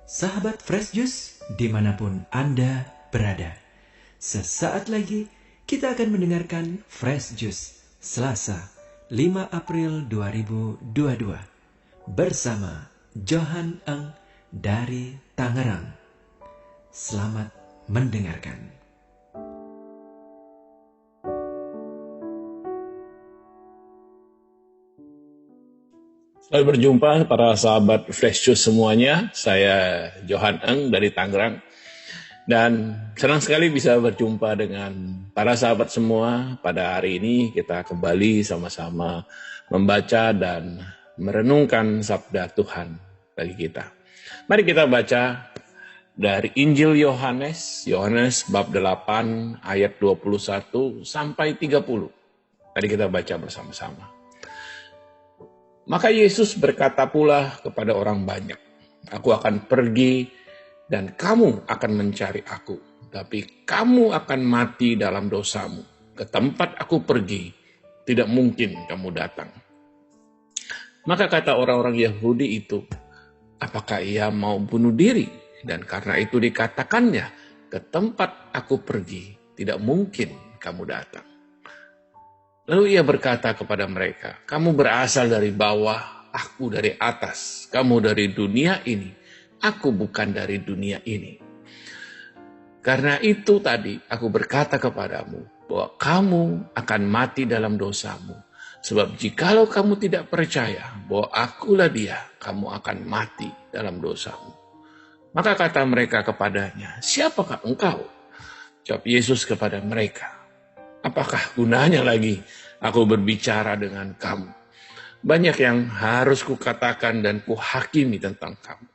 Sahabat Fresh Juice dimanapun Anda berada. Sesaat lagi kita akan mendengarkan Fresh Juice Selasa 5 April 2022 bersama Johan Eng dari Tangerang. Selamat mendengarkan. Selamat berjumpa para sahabat Fresh Juice semuanya. Saya Johan Eng dari Tangerang. Dan senang sekali bisa berjumpa dengan para sahabat semua. Pada hari ini kita kembali sama-sama membaca dan merenungkan sabda Tuhan bagi kita. Mari kita baca dari Injil Yohanes bab 8 ayat 21 sampai 30. Mari kita baca bersama-sama. Maka Yesus berkata pula kepada orang banyak, "Aku akan pergi dan kamu akan mencari aku, tapi kamu akan mati dalam dosamu. Ke tempat aku pergi, tidak mungkin kamu datang." Maka kata orang-orang Yahudi itu, "Apakah ia mau bunuh diri?" Dan karena itu dikatakannya, "Ke tempat aku pergi, tidak mungkin kamu datang." Lalu ia berkata kepada mereka, "Kamu berasal dari bawah, aku dari atas. Kamu dari dunia ini, aku bukan dari dunia ini. Karena itu tadi aku berkata kepadamu, bahwa kamu akan mati dalam dosamu. Sebab jikalau kamu tidak percaya bahwa akulah dia, kamu akan mati dalam dosamu." Maka kata mereka kepadanya, "Siapakah engkau?" Jawab Yesus kepada mereka, "Apakah gunanya lagi aku berbicara dengan kamu? Banyak yang harus kukatakan dan kuhakimi tentang kamu.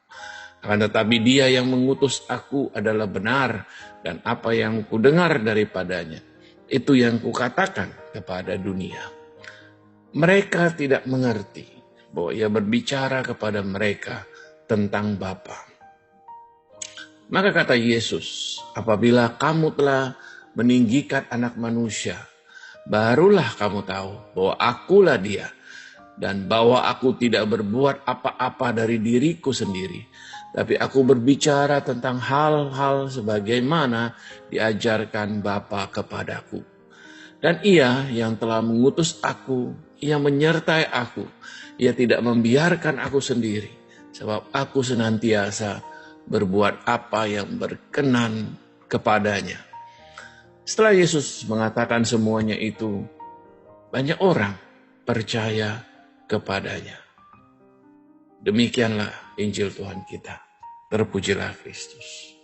Akan tetapi dia yang mengutus aku adalah benar, dan apa yang kudengar daripadanya, itu yang kukatakan kepada dunia." Mereka tidak mengerti bahwa ia berbicara kepada mereka tentang Bapa. Maka kata Yesus, "Apabila kamu telah meninggikan Anak Manusia, barulah kamu tahu bahwa akulah dia, dan bahwa aku tidak berbuat apa-apa dari diriku sendiri, tapi aku berbicara tentang hal-hal sebagaimana diajarkan Bapa kepadaku. Dan ia yang telah mengutus aku, ia menyertai aku, ia tidak membiarkan aku sendiri, sebab aku senantiasa berbuat apa yang berkenan kepadanya." Setelah Yesus mengatakan semuanya itu, banyak orang percaya kepadanya. Demikianlah Injil Tuhan kita. Terpujilah Kristus.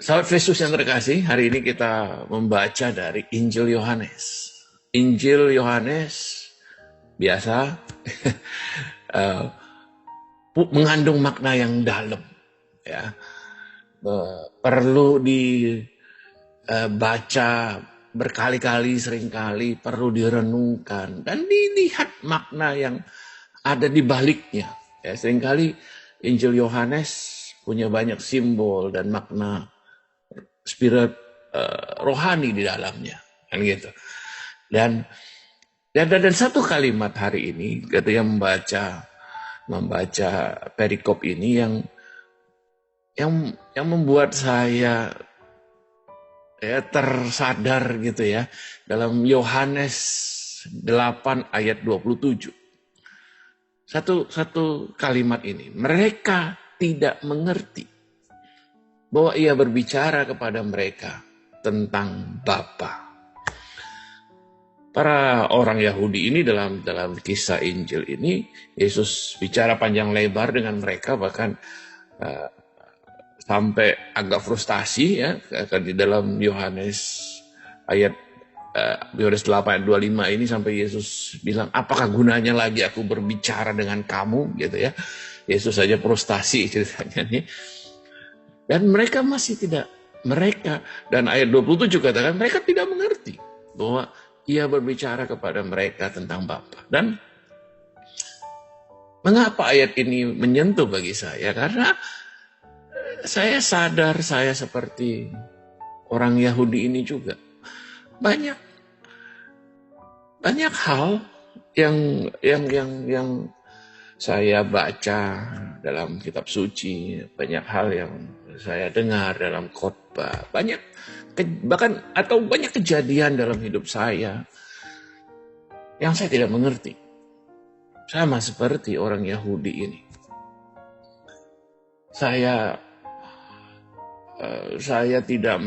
Sahabat Kristus yang terkasih, hari ini kita membaca dari Injil Yohanes. Injil Yohanes biasa mengandung makna yang dalam, ya. Perlu dibaca berkali-kali, seringkali, perlu direnungkan dan dilihat makna yang ada di baliknya. Ya, seringkali Injil Yohanes punya banyak simbol dan makna spirit rohani di dalamnya, kan gitu. Dan satu kalimat hari ini, ketika membaca perikop ini yang membuat saya tersadar gitu ya, dalam Yohanes 8 ayat 27. Satu kalimat ini, mereka tidak mengerti bahwa ia berbicara kepada mereka tentang Bapa. Para orang Yahudi ini dalam kisah Injil ini, Yesus bicara panjang lebar dengan mereka, bahkan sampai agak frustasi ya, di dalam Yohanes 8 ayat 25 ini sampai Yesus bilang, "Apakah gunanya lagi aku berbicara dengan kamu?" gitu ya. Yesus saja frustasi ceritanya nih. Dan mereka masih tidak, dan ayat 27 katakan mereka tidak mengerti bahwa ia berbicara kepada mereka tentang Bapa. Dan mengapa ayat ini menyentuh bagi saya? Karena saya sadar saya seperti orang Yahudi ini juga. Banyak hal yang saya baca dalam kitab suci, banyak hal yang saya dengar dalam khotbah, bahkan banyak kejadian dalam hidup saya yang saya tidak mengerti. Sama seperti orang Yahudi ini. Saya tidak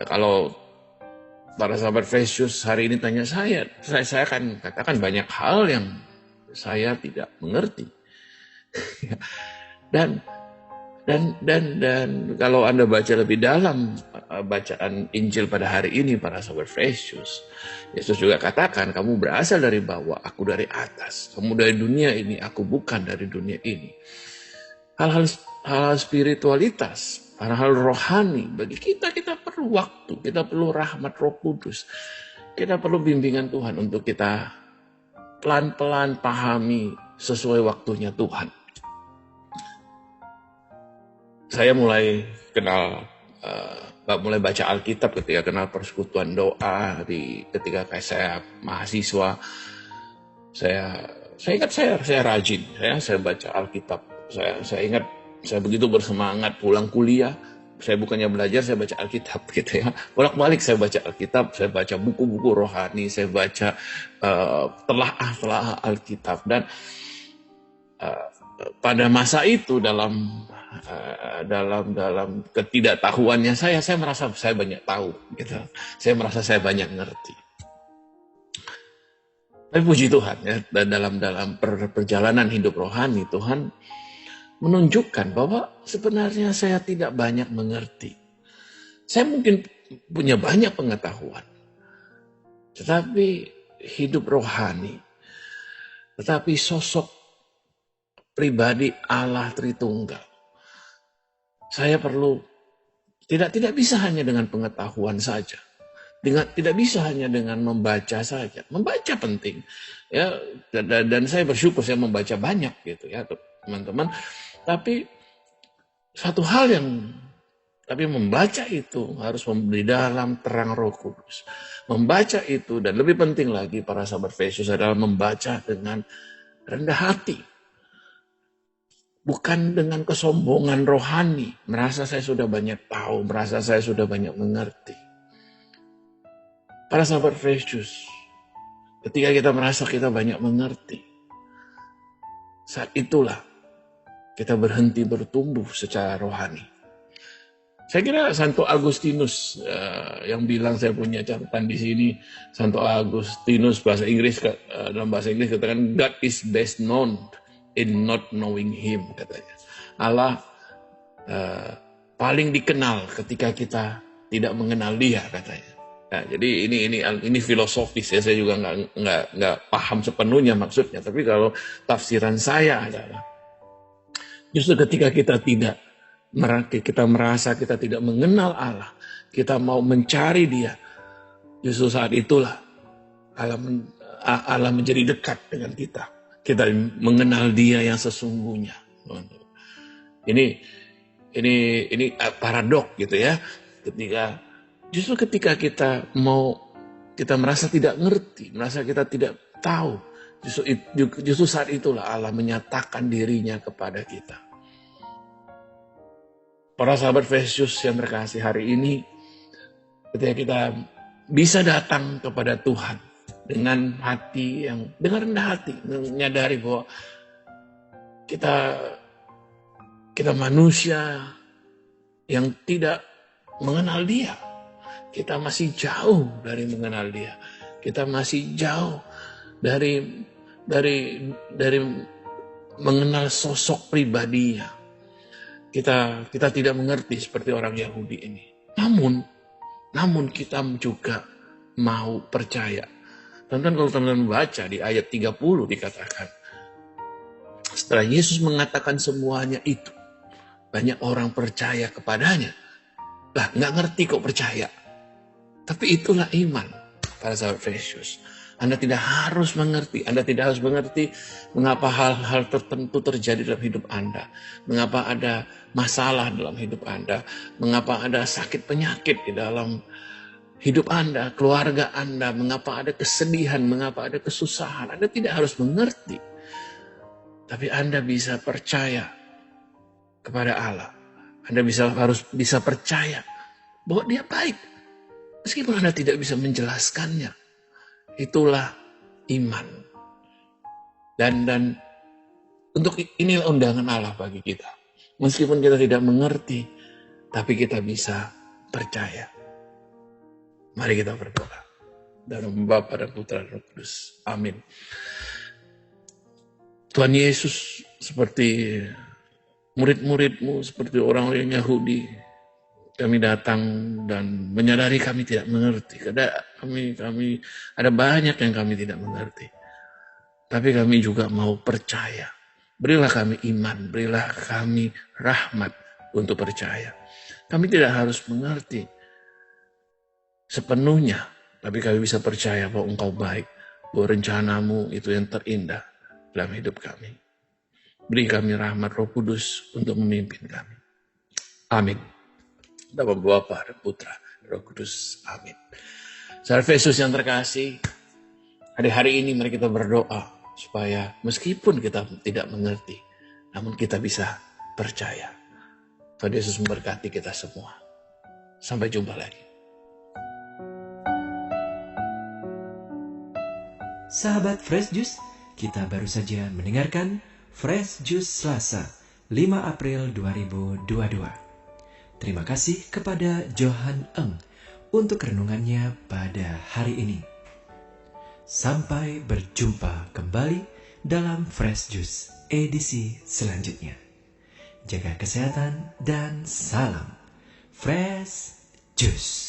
kalau para sahabat Fresh hari ini tanya saya akan katakan banyak hal yang saya tidak mengerti. dan kalau Anda baca lebih dalam bacaan Injil pada hari ini para sahabat Fresh, Yesus juga katakan, kamu berasal dari bawah, aku dari atas. Kamu dari dunia ini, aku bukan dari dunia ini. Hal-hal spiritualitas, hal-hal rohani, bagi kita perlu waktu, kita perlu rahmat Roh Kudus. Kita perlu bimbingan Tuhan untuk kita pelan-pelan pahami sesuai waktunya Tuhan. Saya mulai mulai baca Alkitab ketika kenal persekutuan doa ketika saya mahasiswa. Saya ingat saya rajin, saya baca Alkitab. Saya ingat saya begitu bersemangat pulang kuliah. Saya bukannya belajar, saya baca Alkitab gitu ya. Bolak-balik saya baca Alkitab, saya baca buku-buku rohani, saya baca telaah Alkitab. Dan pada masa itu dalam ketidaktahuannya saya merasa saya banyak tahu gitu. Saya merasa saya banyak ngerti. Tapi puji Tuhan ya, dalam perjalanan hidup rohani Tuhan menunjukkan bahwa sebenarnya saya tidak banyak mengerti. Saya mungkin punya banyak pengetahuan. Tetapi hidup rohani, tetapi sosok pribadi Allah Tritunggal. Saya perlu tidak bisa hanya dengan pengetahuan saja. Tidak bisa hanya dengan membaca saja. Membaca penting. Ya, dan saya bersyukur saya membaca banyak gitu ya, teman-teman. Tapi membaca itu harus di dalam terang Roh Kudus. Membaca itu dan lebih penting lagi para sahabat Yesus adalah membaca dengan rendah hati. Bukan dengan kesombongan rohani, merasa saya sudah banyak tahu, merasa saya sudah banyak mengerti. Para sahabat Yesus, ketika kita merasa kita banyak mengerti, saat itulah kita berhenti bertumbuh secara rohani. Saya kira Santo Agustinus yang bilang, saya punya catatan di sini, Santo Agustinus dalam bahasa Inggris katakan God is best known in not knowing Him, katanya. Allah paling dikenal ketika kita tidak mengenal Dia, katanya. Nah, jadi ini filosofis ya, saya juga nggak paham sepenuhnya maksudnya. Tapi kalau tafsiran saya adalah justru ketika kita merasa kita tidak mengenal Allah, kita mau mencari Dia, justru saat itulah Allah menjadi dekat dengan kita. Kita mengenal Dia yang sesungguhnya. Ini paradok gitu ya. Ketika kita merasa tidak ngerti, merasa kita tidak tahu, justru saat itulah Allah menyatakan dirinya kepada kita. Para sahabat Yesus yang terkasih, hari ini ketika kita bisa datang kepada Tuhan dengan rendah hati, menyadari bahwa kita manusia yang tidak mengenal Dia. Kita masih jauh dari mengenal Dia. Kita masih jauh dari mengenal sosok pribadinya. Kita tidak mengerti seperti orang Yahudi ini. Namun kita juga mau percaya. Teman-teman, kalau teman-teman baca di ayat 30 dikatakan, setelah Yesus mengatakan semuanya itu, banyak orang percaya kepadanya. Lah, nggak ngerti kok percaya. Tapi itulah iman para sahabat Yesus. Anda tidak harus mengerti. Anda tidak harus mengerti mengapa hal-hal tertentu terjadi dalam hidup Anda. Mengapa ada masalah dalam hidup Anda. Mengapa ada sakit penyakit di dalam hidup Anda, keluarga Anda, mengapa ada kesedihan, mengapa ada kesusahan. Anda tidak harus mengerti. Tapi Anda bisa percaya kepada Allah. Anda harus bisa percaya bahwa Dia baik. Meskipun Anda tidak bisa menjelaskannya. Itulah iman. Dan untuk inilah undangan Allah bagi kita. Meskipun kita tidak mengerti, tapi kita bisa percaya. Mari kita berdoa. Dalam nama Bapa dan Putra dan Roh Kudus. Amin. Tuhan Yesus, seperti murid-murid-Mu, seperti orang-orang Yahudi, kami datang dan menyadari kami tidak mengerti. Kami ada banyak yang kami tidak mengerti. Tapi kami juga mau percaya. Berilah kami iman, berilah kami rahmat untuk percaya. Kami tidak harus mengerti sepenuhnya, tapi kami bisa percaya bahwa Engkau baik, bahwa rencana-Mu itu yang terindah dalam hidup kami. Beri kami rahmat Roh Kudus untuk memimpin kami. Amin. Dalam Bapa dan Putra Roh Kudus. Amin. Saudara Yesus yang terkasih, hari ini mari kita berdoa supaya meskipun kita tidak mengerti, namun kita bisa percaya. Tuhan Yesus memberkati kita semua. Sampai jumpa lagi. Sahabat Fresh Juice, kita baru saja mendengarkan Fresh Juice Selasa 5 April 2022. Terima kasih kepada Johan Eng untuk renungannya pada hari ini. Sampai berjumpa kembali dalam Fresh Juice edisi selanjutnya. Jaga kesehatan dan salam Fresh Juice.